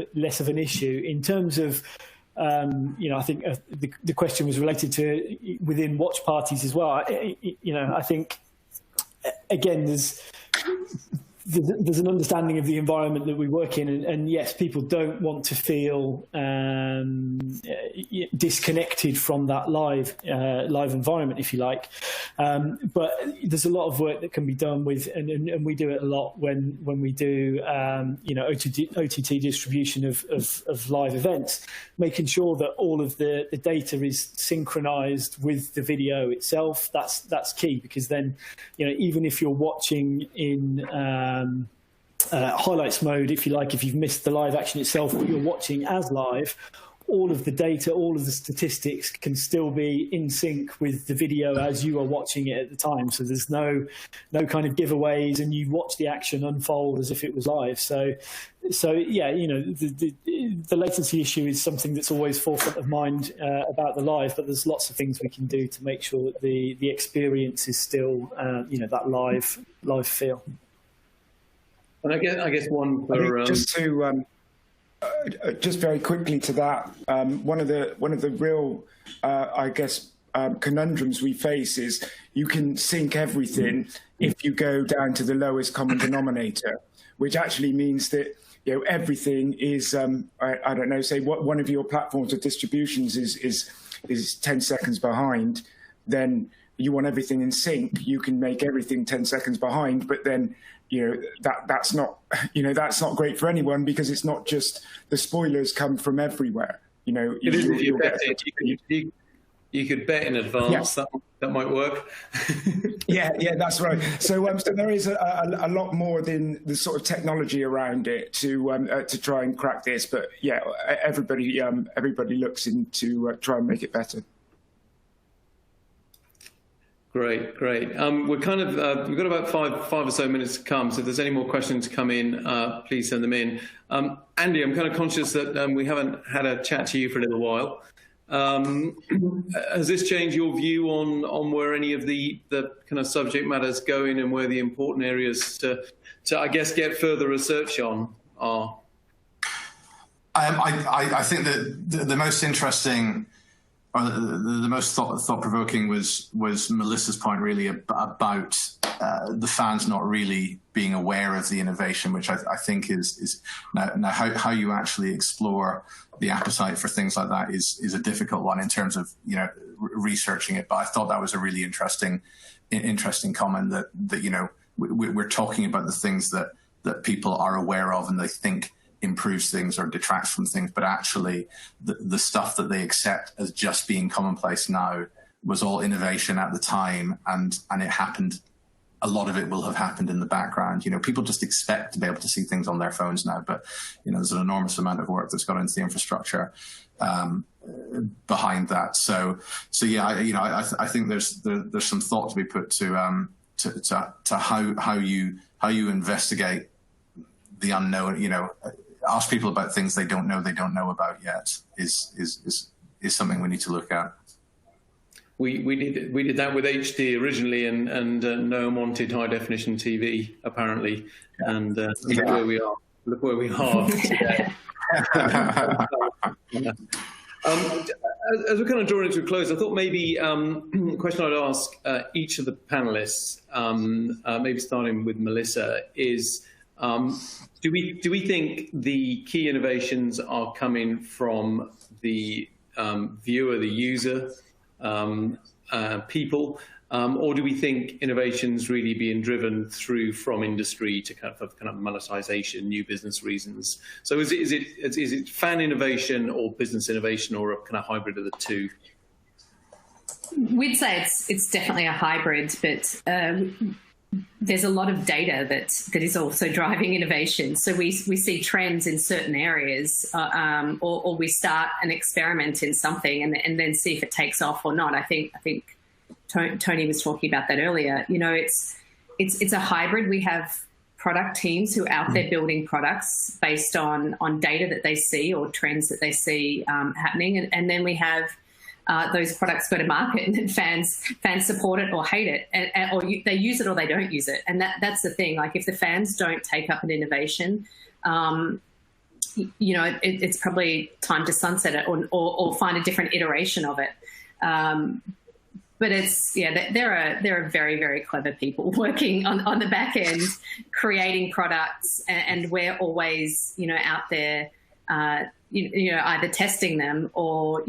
an issue in terms of. I think the question was related to within watch parties as well. I think again there's an understanding of the environment that we work in, and yes, people don't want to feel disconnected from that live environment, if you like. But there's a lot of work that can be done with, and we do it a lot when we do OTT distribution of live events, making sure that all of the data is synchronized with the video itself. That's key, because then even if you're watching in highlights mode, if you like, if you've missed the live action itself, but you're watching as live, all of the data, all of the statistics can still be in sync with the video as you are watching it at the time. So there's no kind of giveaways, and you watch the action unfold as if it was live. So yeah, the latency issue is something that's always forefront of mind about the live, but there's lots of things we can do to make sure that the experience is still that live feel. And I guess one for just very quickly to that, one of the real conundrums we face is you can sync everything if you go down to the lowest common denominator, which actually means that everything is I don't know, say what one of your platforms of distributions is 10 seconds behind, then you want everything in sync. You can make everything 10 seconds behind, but then that's not great for anyone, because it's not just the spoilers come from everywhere. You could bet in advance that might work. yeah, that's right. So there is a lot more than the sort of technology around it to try and crack this. But yeah, everybody looks into try and make it better. Great. We're kind of we've got about five or so minutes to come. So if there's any more questions come in, please send them in. Andy, I'm kind of conscious that we haven't had a chat to you for a little while. Has this changed your view on where any of the kind of subject matters going and where the important areas to I guess get further research on are? I think that the most interesting, or the most thought-provoking was Melissa's point really about the fans not really being aware of the innovation, which I think is now how you actually explore the appetite for things like that is a difficult one in terms of researching it. But I thought that was a really interesting comment that we're talking about the things that people are aware of and they think improves things or detracts from things, but actually the stuff that they accept as just being commonplace now was all innovation at the time, and it happened. A lot of it will have happened in the background. People just expect to be able to see things on their phones now, but there's an enormous amount of work that's gone into the infrastructure behind that. So yeah, I think there's some thought to be put to how you investigate the unknown. Ask people about things they don't know about yet is something we need to look at. We did that with HD originally, and no one wanted high definition TV apparently, and look where we are. Look where we are today. As we're kind of drawing to a close, I thought maybe a question I'd ask each of the panelists, maybe starting with Melissa, is do we think the key innovations are coming from the viewer, the user, people, or do we think innovations really being driven through from industry to kind of monetization, new business reasons? So is it fan innovation or business innovation, or a kind of hybrid of the two? We'd say it's definitely a hybrid, but there's a lot of data that is also driving innovation. So we see trends in certain areas, or we start an experiment in something and then see if it takes off or not. I think Tony was talking about that earlier. It's a hybrid. We have product teams who are out there building products based on data that they see or trends that they see happening, and then we have those products go to market, and then fans support it or hate it, or they use it or they don't use it. And that's the thing. Like, if the fans don't take up an innovation, it's probably time to sunset it or find a different iteration of it. But there are very, very clever people working on the back end, creating products, and we're always out there. Either testing them or,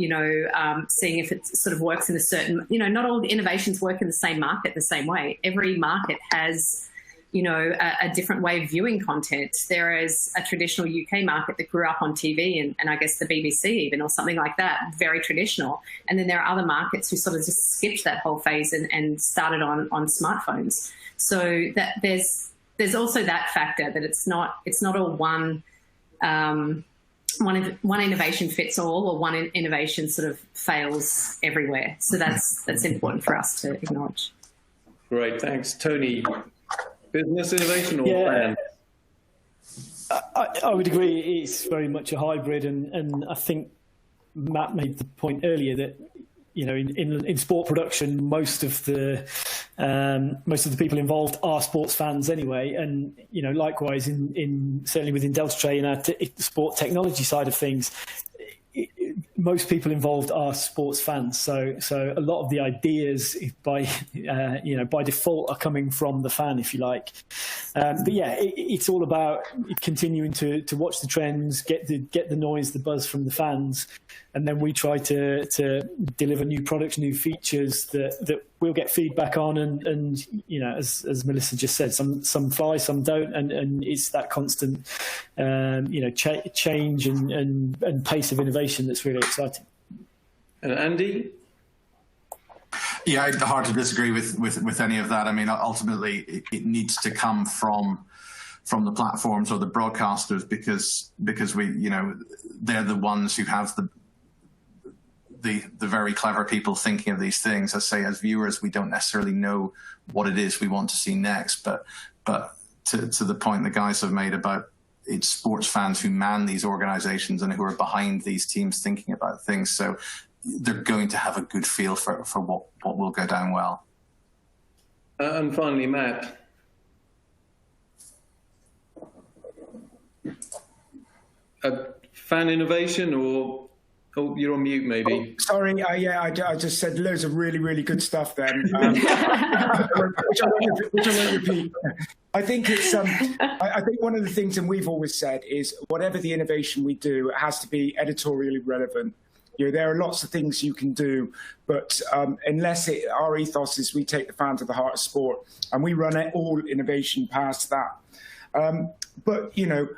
seeing if it sort of works in a certain, not all the innovations work in the same market the same way. Every market has, a different way of viewing content. There is a traditional UK market that grew up on TV and I guess the BBC even, or something like that, very traditional. And then there are other markets who sort of just skipped that whole phase and started on smartphones. So that there's also that factor, that it's not all one innovation fits all, or one innovation sort of fails everywhere. So that's important for us to acknowledge. Great, thanks. Tony, business innovation or fan? I would agree it's very much a hybrid, and I think Matt made the point earlier that in sport production, most of the people involved are sports fans anyway, and likewise in certainly within Delta Tray and our sport technology side of things, most people involved are sports fans. So a lot of the ideas by default are coming from the fan, if you like. But yeah, it's all about continuing to watch the trends, get the noise, the buzz from the fans, and then we try to deliver new products, new features that we'll get feedback on, and as Melissa just said, some fly, some don't, and it's that constant change and pace of innovation that's really exciting. And Andy? Yeah, hard to disagree with any of that. I mean, ultimately, it needs to come from the platforms or the broadcasters, because we, they're the ones who have the very clever people thinking of these things. I say, as viewers, we don't necessarily know what it is we want to see next, but to the point the guys have made about it's sports fans who man these organizations and who are behind these teams thinking about things. So they're going to have a good feel for what will go down well. And finally, Matt. Fan innovation, or you're on mute maybe. Oh, sorry, yeah, I just said loads of really good stuff then, which I won't repeat. I think it's I think one of the things, and we've always said, is whatever the innovation we do, it has to be editorially relevant. You know, there are lots of things you can do, but unless our ethos is we take the fan to the heart of sport, and we run all innovation past that. But you know,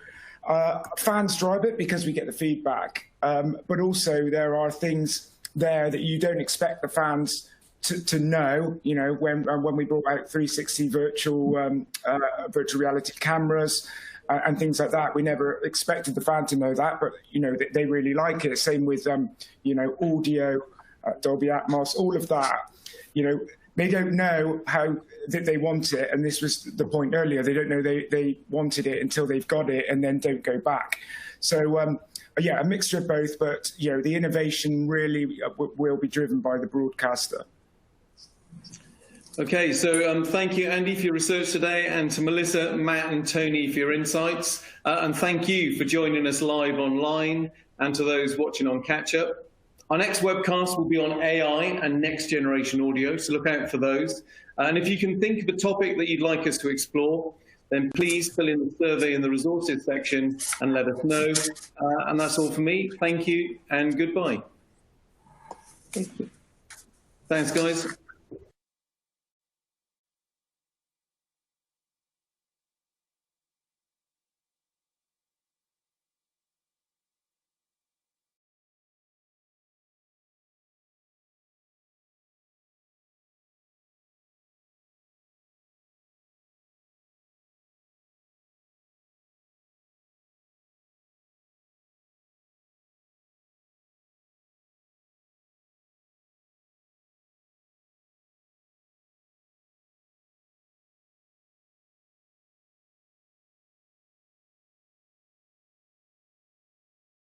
fans drive it because we get the feedback, but also there are things there that you don't expect the fans to know. You know, when we brought out 360 virtual reality cameras and things like that, we never expected the fan to know that, but you know, they really like it. Same with you know, audio, Dolby Atmos, all of that. You know, they don't know how that they want it, and this was the point earlier. They don't know they wanted it until they've got it, and then don't go back. So yeah, a mixture of both, but you know, the innovation really will be driven by the broadcaster. Okay, so thank you, Andy, for your research today, and to Melissa, Matt and Tony for your insights. And thank you for joining us live online, and to those watching on catch-up. Our next webcast will be on AI and next-generation audio, so look out for those. And if you can think of a topic that you'd like us to explore, then please fill in the survey in the resources section and let us know. And that's all for me. Thank you and goodbye. Thanks, guys.